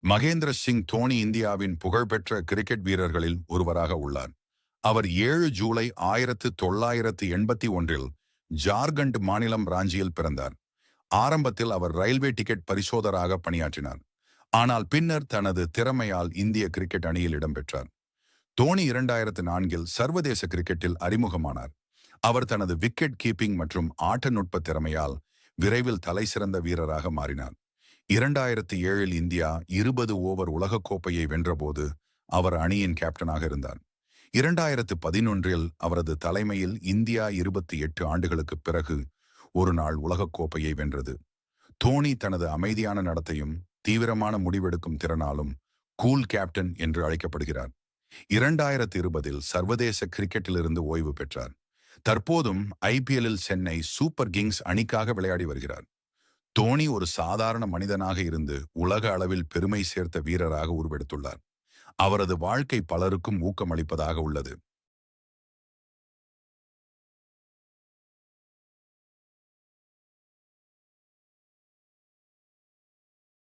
மகேந்திர சிங் தோனி இந்தியாவின் புகழ்பெற்ற கிரிக்கெட் வீரர்களில் ஒருவராக உள்ளார். அவர் 7 ஜூலை 1981 ஜார்க்கண்ட் மாநிலம் ராஞ்சியில் பிறந்தார். ஆரம்பத்தில் அவர் ரயில்வே டிக்கெட் பரிசோதராக பணியாற்றினார். ஆனால் பின்னர் தனது திறமையால் இந்திய கிரிக்கெட் அணியில் இடம்பெற்றார். தோனி 2004 சர்வதேச கிரிக்கெட்டில் அறிமுகமானார். அவர் தனது விக்கெட் கீப்பிங் மற்றும் ஆட்ட நுட்ப திறமையால் விரைவில் தலைசிறந்த வீரராக மாறினார். 2007 இந்தியா 20 ஓவர் உலகக்கோப்பையை வென்றபோது அவர் அணியின் கேப்டனாக இருந்தார். 2011 அவரது தலைமையில் இந்தியா 28 ஆண்டுகளுக்கு பிறகு ஒரு நாள் உலகக்கோப்பையை வென்றது. தோனி தனது அமைதியான நடத்தையும் தீவிரமான முடிவெடுக்கும் திறனாலும் கூல் கேப்டன் என்று அழைக்கப்படுகிறார். 2020 சர்வதேச கிரிக்கெட்டிலிருந்து ஓய்வு பெற்றார். தற்போதும் IPLல் சென்னை சூப்பர் கிங்ஸ் அணிக்காக விளையாடி வருகிறார். தோனி ஒரு சாதாரண மனிதனாக இருந்து உலக அளவில் பெருமை சேர்த்த வீரராக உருவெடுத்துள்ளார். அவரது வாழ்க்கை பலருக்கும் ஊக்கமளிப்பதாக உள்ளது.